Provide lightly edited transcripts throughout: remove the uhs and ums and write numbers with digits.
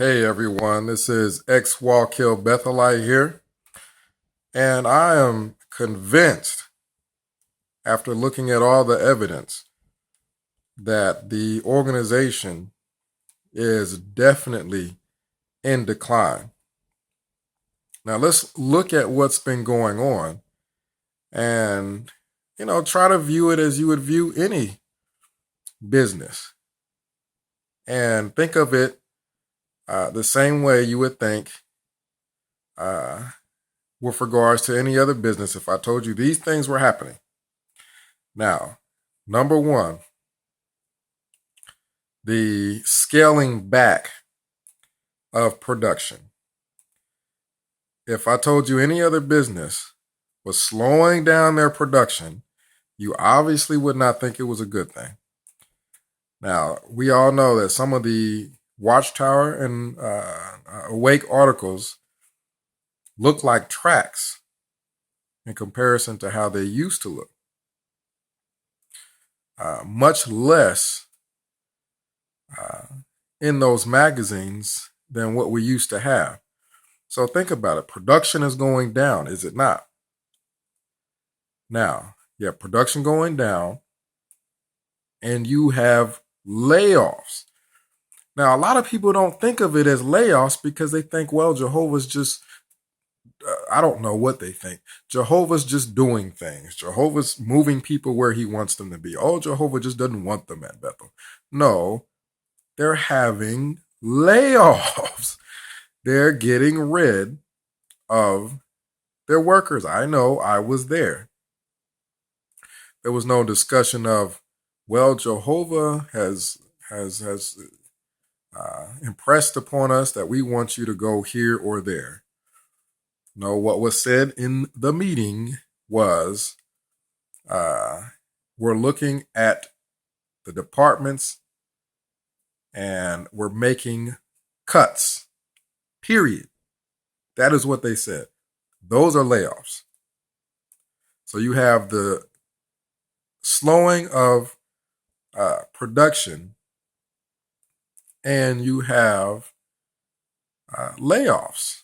Hey everyone, this is X Wallkill Bethelite here, and I am convinced, after looking at all the evidence, that the organization is definitely in decline. Now let's look at what's been going on and, try to view it as you would view any business and think of it the same way you would think uh, with regards to any other business if I told you these things were happening. Now, number one, the scaling back of production. If I told you any other business was slowing down their production, you obviously would not think it was a good thing. Now, we all know that some of the Watchtower and Awake articles look like tracks in comparison to how they used to look. Much less in those magazines than what we used to have. So think about it. Production is going down, is it not? Now, you have production going down and you have layoffs. Now, a lot of people don't think of it as layoffs because they think, well, Jehovah's just, I don't know what they think. Jehovah's just doing things. Jehovah's moving people where he wants them to be. Oh, Jehovah just doesn't want them at Bethel. No, they're having layoffs. They're getting rid of their workers. I know, I was there. There was no discussion of, well, Jehovah has impressed upon us that we want you to go here or there. No, what was said in the meeting was, we're looking at the departments and we're making cuts. Period. That is what they said. Those are layoffs. So you have the slowing of production and you have layoffs.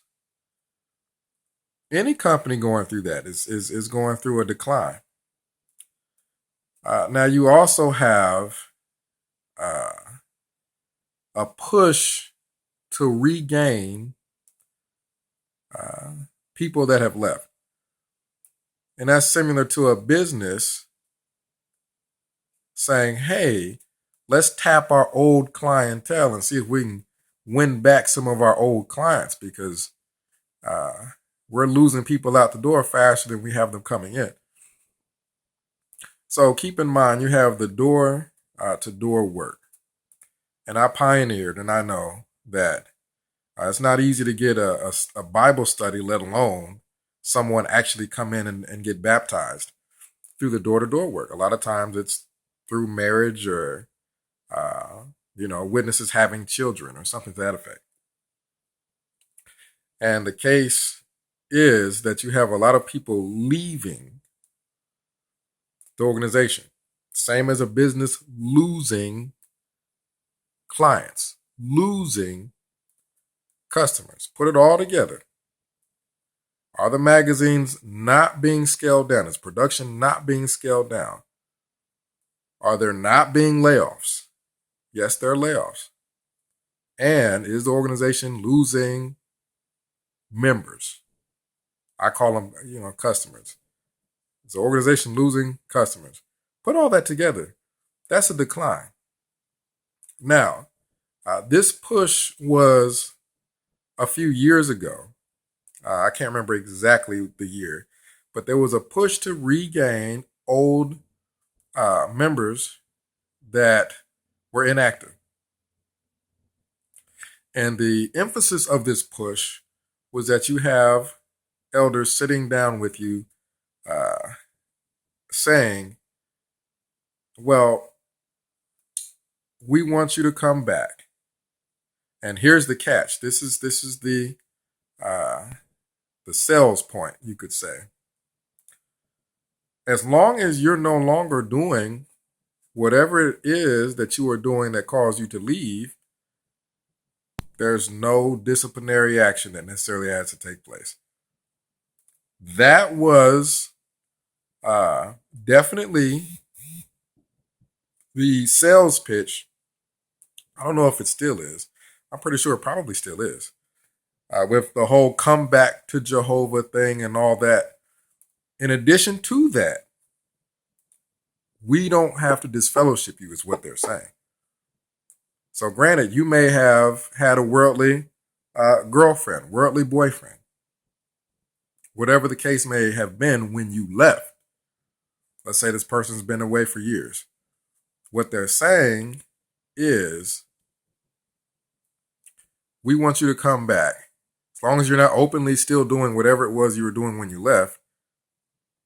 Any company going through that is going through a decline. Now you also have a push to regain people that have left. And that's similar to a business saying, hey, let's tap our old clientele and see if we can win back some of our old clients because we're losing people out the door faster than we have them coming in. So keep in mind, you have the door to door work. And I pioneered, and I know that it's not easy to get a Bible study, let alone someone actually come in and get baptized through the door to door work. A lot of times it's through marriage or, witnesses having children or something to that effect. And the case is that you have a lot of people leaving the organization. Same as a business losing clients, losing customers. Put it all together. Are the magazines not being scaled down? Is production not being scaled down? Are there not being layoffs? Yes, there are layoffs. And is the organization losing members? I call them, customers. Is the organization losing customers? Put all that together. That's a decline. Now, this push was a few years ago. I can't remember exactly the year, but there was a push to regain old members that were inactive. And the emphasis of this push was that you have elders sitting down with you saying, well, we want you to come back. And here's the catch. This is the sales point, you could say. As long as you're no longer doing whatever it is that you are doing that caused you to leave, There's no disciplinary action that necessarily has to take place. That was definitely the sales pitch. I don't know if it still is. I'm pretty sure it probably still is. With the whole come back to Jehovah thing and all that. In addition to that, we don't have to disfellowship you, is what they're saying. So granted, you may have had a worldly girlfriend, worldly boyfriend, whatever the case may have been when you left. Let's say this person's been away for years. What they're saying is, we want you to come back. As long as you're not openly still doing whatever it was you were doing when you left,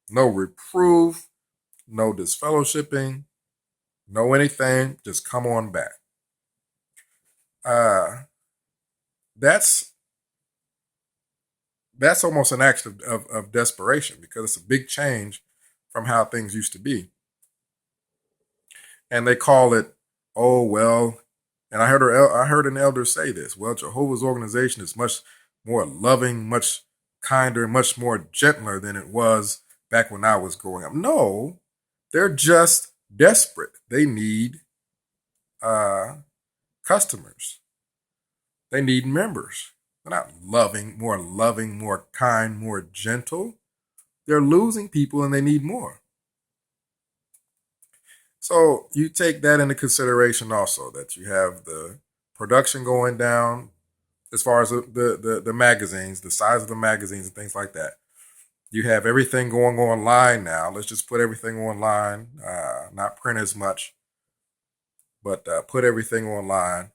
no reproof, no disfellowshipping, no anything, just come on back. That's almost an act of desperation, because it's a big change from how things used to be. And they call it, oh, well, and I heard an elder say this, well, Jehovah's organization is much more loving, much kinder, much more gentler than it was back when I was growing up. No, they're just desperate. They need customers. They need members. They're not loving, more kind, more gentle. They're losing people and they need more. So you take that into consideration also, that you have the production going down as far as the magazines, the size of the magazines and things like that. You have everything going online now. Let's just put everything online, not print as much, but put everything online.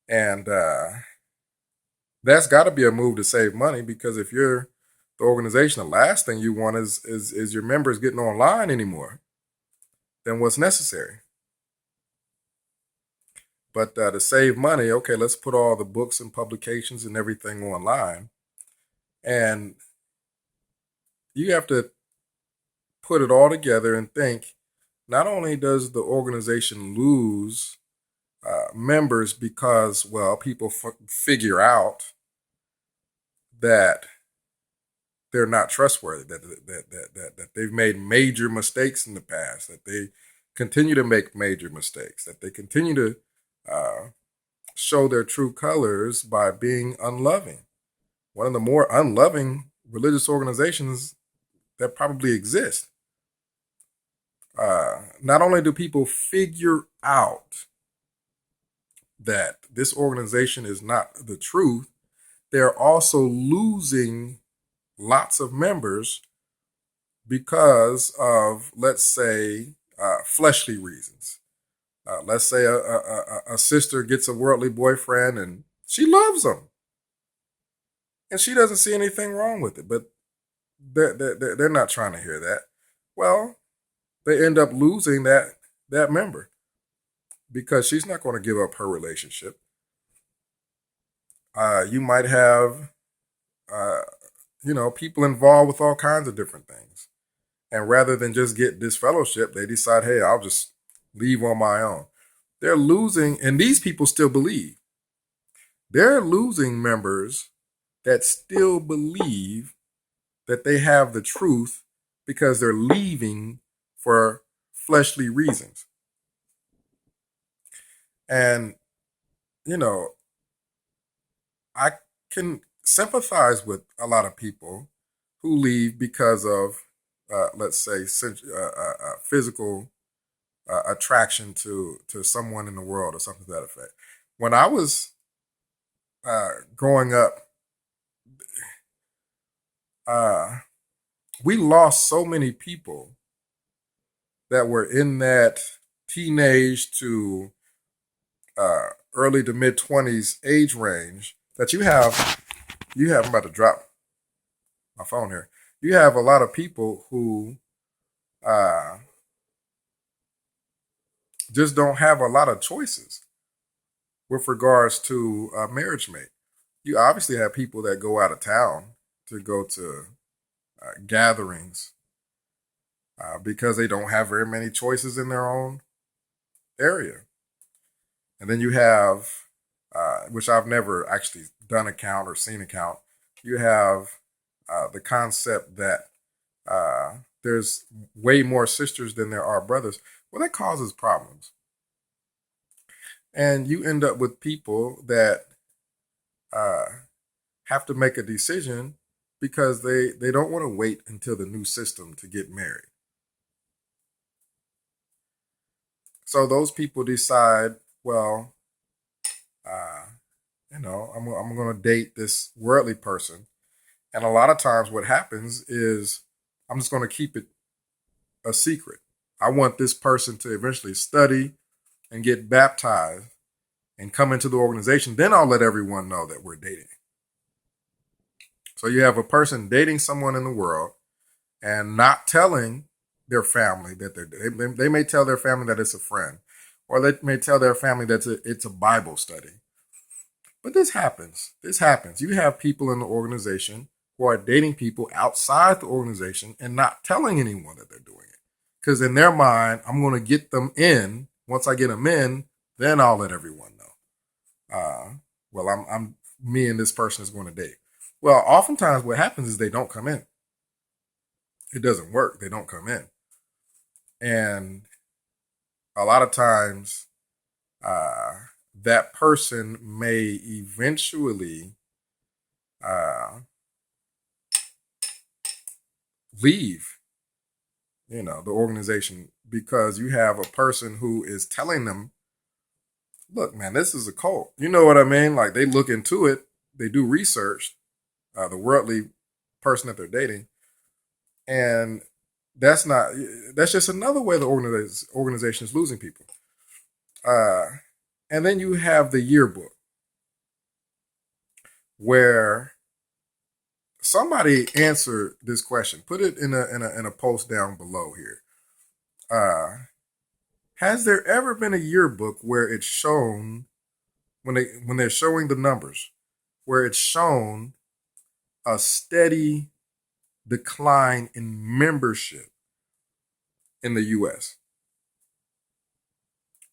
And that's got to be a move to save money, because if you're the organization, the last thing you want is your members getting online anymore than what's necessary. But to save money, okay, let's put all the books and publications and everything online. And you have to put it all together and think, not only does the organization lose members because, well, people figure out that they're not trustworthy, that they've made major mistakes in the past, that they continue to make major mistakes, that they continue to show their true colors by being unloving. One of the more unloving religious organizations that probably exist. Not only do people figure out that this organization is not the truth, they're also losing lots of members because of, let's say, fleshly reasons. Let's say a sister gets a worldly boyfriend and she loves him, and she doesn't see anything wrong with it, but they're not trying to hear that. Well, they end up losing that member because she's not going to give up her relationship. You might have, people involved with all kinds of different things. And rather than just get disfellowship, they decide, hey, I'll just leave on my own. They're losing, and these people still believe. They're losing members that still believe that they have the truth because they're leaving for fleshly reasons. And, I can sympathize with a lot of people who leave because of, let's say, physical attraction to someone in the world or something to that effect. When I was growing up, we lost so many people that were in that teenage to early to mid 20s age range that you have. I'm about to drop my phone here. You have a lot of people who just don't have a lot of choices with regards to a marriage mate. You obviously have people that go out of town to go to gatherings because they don't have very many choices in their own area. And then you have which I've never actually done a count or seen a count. You have the concept that there's way more sisters than there are brothers. Well, that causes problems. And you end up with people that uh, have to make a decision because they don't want to wait until the new system to get married. So those people decide, well, uh, I'm going to date this worldly person. And a lot of times what happens is I'm just going to keep it a secret. I want this person to eventually study and get baptized and come into the organization. Then I'll let everyone know that we're dating. So you have a person dating someone in the world and not telling their family that they may tell their family that it's a friend, or they may tell their family that it's a Bible study. But this happens. This happens. You have people in the organization who are dating people outside the organization and not telling anyone that they're doing it. Because in their mind, I'm going to get them in. Once I get them in, then I'll let everyone know. Well, I'm me and this person is going to date. Well, oftentimes what happens is they don't come in. It doesn't work. They don't come in. And a lot of times, that person may eventually leave, the organization, because you have a person who is telling them, look, man, this is a cult. You know what I mean? Like, they look into it, they do research, the worldly person that they're dating, and that's just another way the organization is losing people. And then you have the yearbook, where somebody answered this question. Put it in a post down below here. Has there ever been a yearbook where it's shown, when they're showing the numbers, where it's shown a steady decline in membership in the U.S.?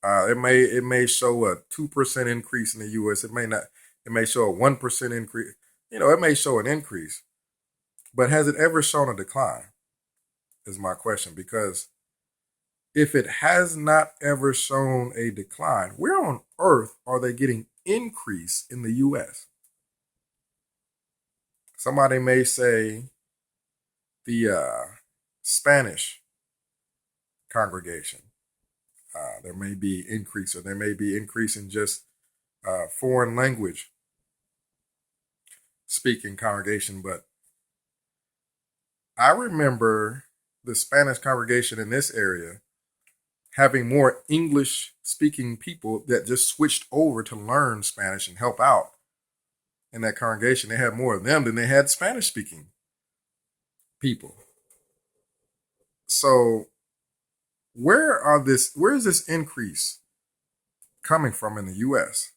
It may show a 2% increase in the U.S. It may not. It may show a 1% increase. It may show an increase, but has it ever shown a decline? Is my question. Because if it has not ever shown a decline, where on earth are they getting increase in the U.S.? Somebody may say the Spanish congregation. There may be increase, or there may be increase in just foreign language speaking congregation. But I remember the Spanish congregation in this area having more English speaking people that just switched over to learn Spanish and help out in that congregation. They had more of them than they had Spanish speaking people. So where is this increase coming from in the U.S.?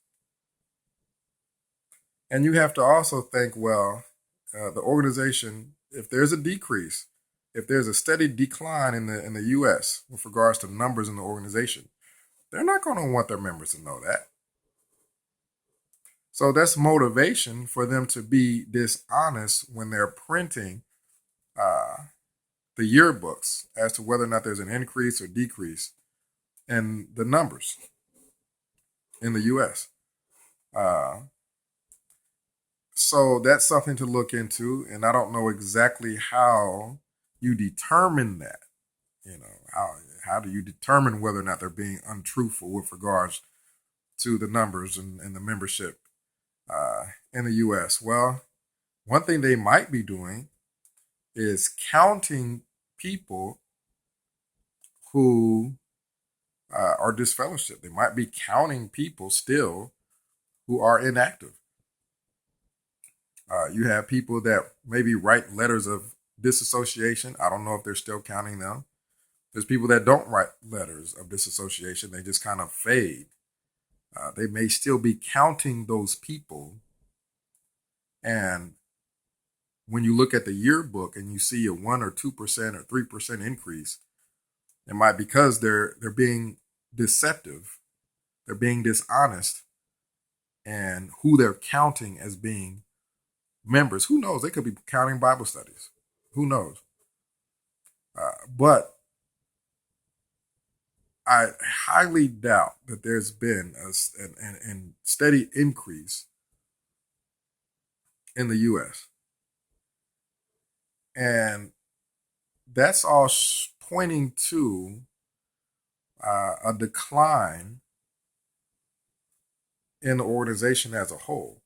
And you have to also think, well, the organization, if there's a decrease, if there's a steady decline in the U.S. with regards to numbers in the organization, they're not going to want their members to know that. So that's motivation for them to be dishonest when they're printing the yearbooks as to whether or not there's an increase or decrease in the numbers in the U.S. So that's something to look into, and I don't know exactly how you determine that. How do you determine whether or not they're being untruthful with regards to the numbers and the membership in the U.S.? Well, one thing they might be doing is counting people who are disfellowshipped. They might be counting people still who are inactive. You have people that maybe write letters of disassociation. I don't know if they're still counting them. There's people that don't write letters of disassociation. They just kind of fade. They may still be counting those people. And when you look at the yearbook and you see a 1 or 2% or 3% increase, it might be because they're being deceptive. They're being dishonest and who they're counting as being members. Who knows? They could be counting Bible studies. Who knows? But I highly doubt that there's been a steady increase in the U.S. And that's all pointing to a decline in the organization as a whole.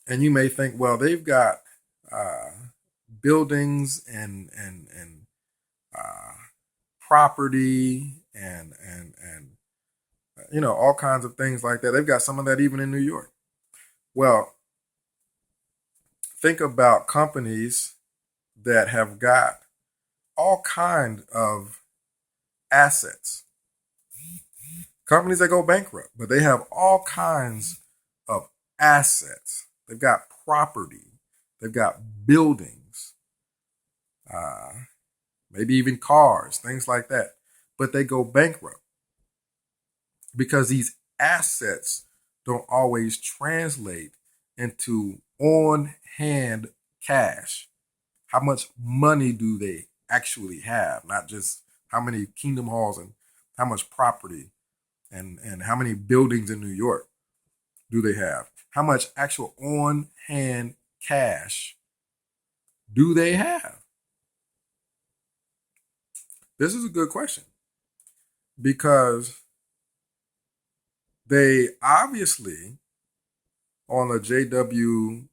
And you may think, well, they've got buildings and property and all kinds of things like that. They've got some of that even in New York. Well, think about companies that have got all kind of assets. Companies that go bankrupt, but they have all kinds of assets. They've got property. They've got buildings, maybe even cars, things like that. But they go bankrupt because these assets don't always translate into on-hand cash. How much money do they actually have? Not just how many kingdom halls and how much property and how many buildings in New York do they have? How much actual on-hand cash do they have? This is a good question because they obviously, on the JW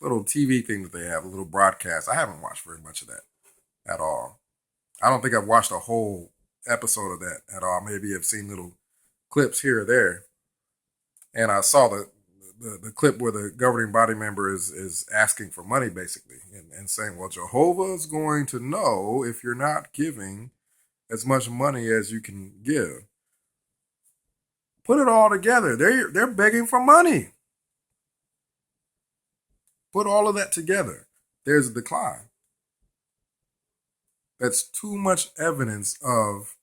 little TV thing that they have, a little broadcast, I haven't watched very much of that at all. I don't think I've watched a whole episode of that at all. Maybe I've seen little clips here or there. And I saw the clip where the governing body member is asking for money, basically, and saying, well, Jehovah is going to know if you're not giving as much money as you can give. Put it all together. They're begging for money. Put all of that together. There's a decline. That's too much evidence of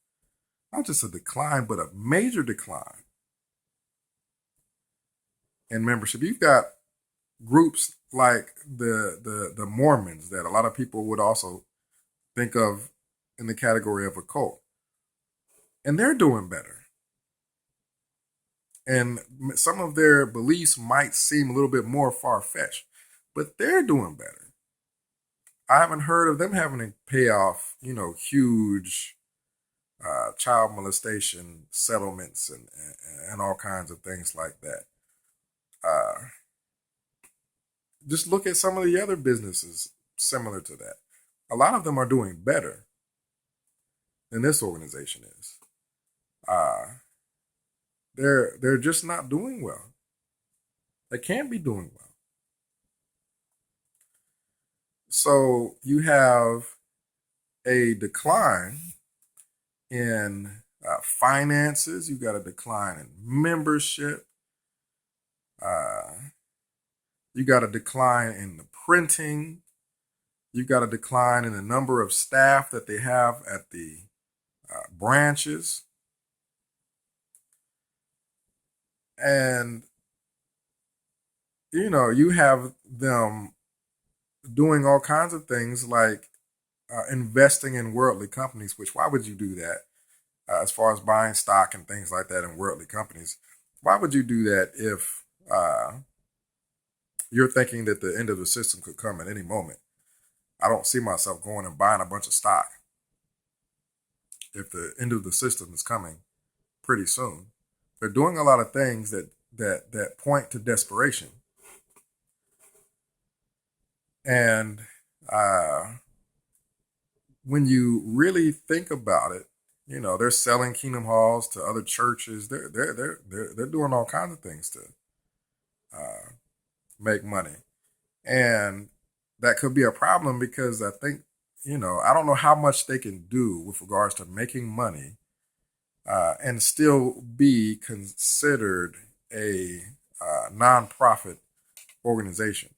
not just a decline, but a major decline in membership. You've got groups like the Mormons that a lot of people would also think of in the category of a cult. And they're doing better. And some of their beliefs might seem a little bit more far-fetched, but they're doing better. I haven't heard of them having to pay off, huge child molestation settlements and all kinds of things like that. Just look at some of the other businesses similar to that. A lot of them are doing better than this organization is. They're just not doing well. They can't be doing well. So you have a decline in finances. You got a decline in membership. You got a decline in the printing. You got a decline in the number of staff that they have at the branches. And, you have them doing all kinds of things like investing in worldly companies, which why would you do that? As far as buying stock and things like that in worldly companies, why would you do that if you're thinking that the end of the system could come at any moment? I don't see myself going and buying a bunch of stock if the end of the system is coming pretty soon. They're doing a lot of things that point to desperation. And when you really think about it, they're selling kingdom halls to other churches. They're doing all kinds of things to make money, and that could be a problem because I think I don't know how much they can do with regards to making money and still be considered a nonprofit organization.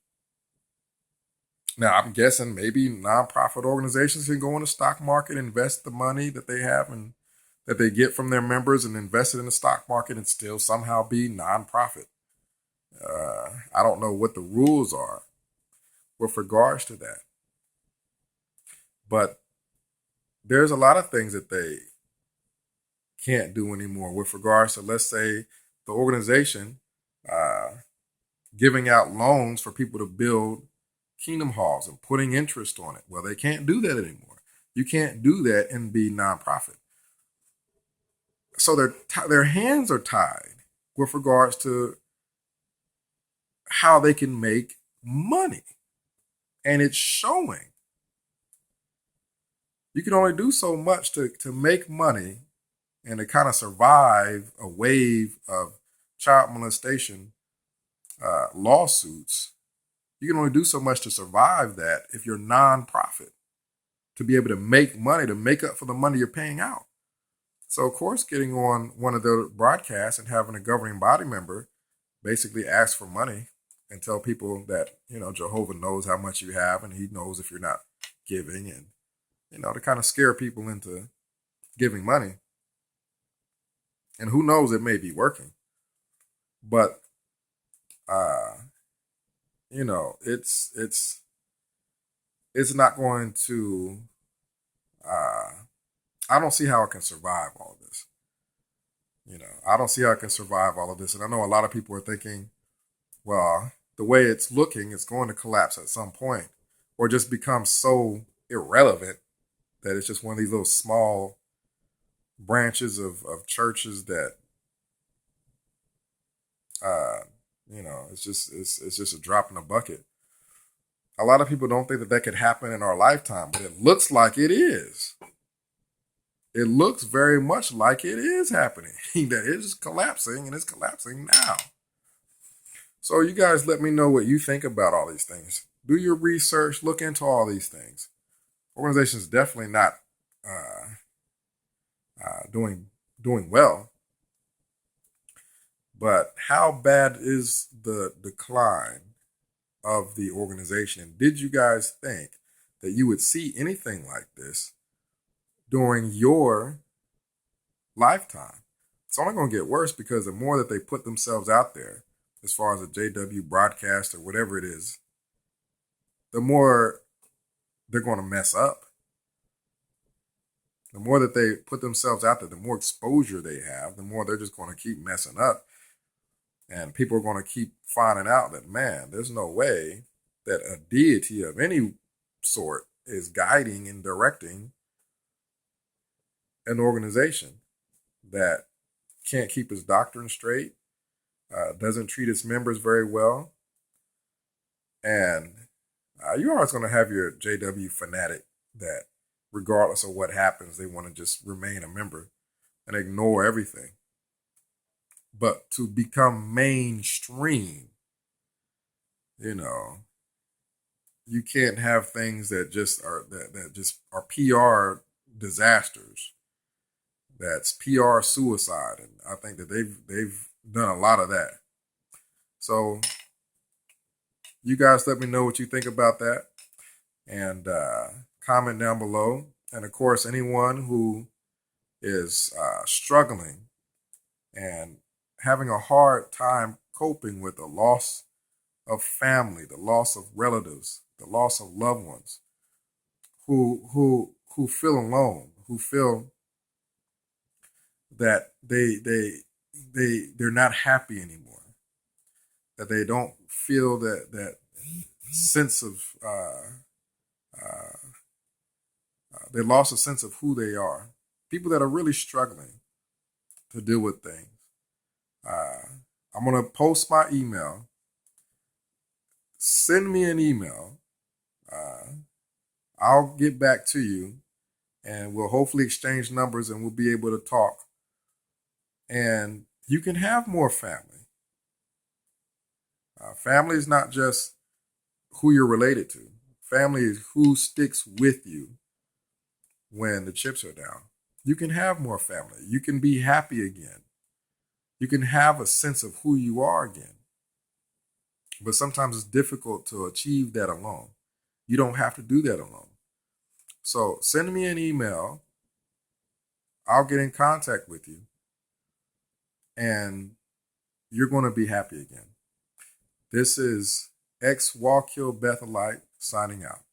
Now, I'm guessing maybe nonprofit organizations can go in the stock market, invest the money that they have in that they get from their members and invest it in the stock market and still somehow be nonprofit. I don't know what the rules are with regards to that. But there's a lot of things that they can't do anymore with regards to, let's say, the organization giving out loans for people to build kingdom halls and putting interest on it. Well, they can't do that anymore. You can't do that and be nonprofit. So their hands are tied with regards to how they can make money. And it's showing. You can only do so much to make money and to kind of survive a wave of child molestation lawsuits. You can only do so much to survive that if you're nonprofit, to be able to make money, to make up for the money you're paying out. So, of course, getting on one of the broadcasts and having a governing body member basically ask for money and tell people that, Jehovah knows how much you have and he knows if you're not giving, and, to kind of scare people into giving money. And who knows, it may be working. But, it's not going to, I don't see how it can survive all of this. I don't see how it can survive all of this. And I know a lot of people are thinking, well, the way it's looking, it's going to collapse at some point or just become so irrelevant that it's just one of these little small branches of churches that, it's just a drop in the bucket. A lot of people don't think that could happen in our lifetime, but it looks like it is. It looks very much like it is happening, that it is collapsing, and it's collapsing now. So you guys let me know what you think about all these things. Do your research, look into all these things. Organization's definitely not doing well. But how bad is the decline of the organization? And did you guys think that you would see anything like this during your lifetime? It's only going to get worse because the more that they put themselves out there, as far as a JW broadcast or whatever it is, the more they're going to mess up. The more that they put themselves out there, the more exposure they have, the more they're just going to keep messing up. And people are going to keep finding out that, man, there's no way that a deity of any sort is guiding and directing an organization that can't keep its doctrine straight, doesn't treat its members very well. And you're always going to have your JW fanatic that, regardless of what happens, they want to just remain a member and ignore everything. But to become mainstream, you can't have things that just are that just are PR disasters. That's PR suicide, and I think that they've done a lot of that. So you guys let me know what you think about that, and comment down below. And of course, anyone who is struggling and having a hard time coping with the loss of family, the loss of relatives, the loss of loved ones, who feel alone, who feel that they're not happy anymore, that they don't feel that sense of they lost a sense of who they are. People that are really struggling to deal with things. I'm going to post my email. Send me an email. I'll get back to you, and we'll hopefully exchange numbers, and we'll be able to talk. And you can have more family. Family is not just who you're related to. Family is who sticks with you when the chips are down. You can have more family. You can be happy again. You can have a sense of who you are again. But sometimes it's difficult to achieve that alone. You don't have to do that alone. So send me an email. I'll get in contact with you and you're going to be happy again. This is X Wallkill Bethelite signing out.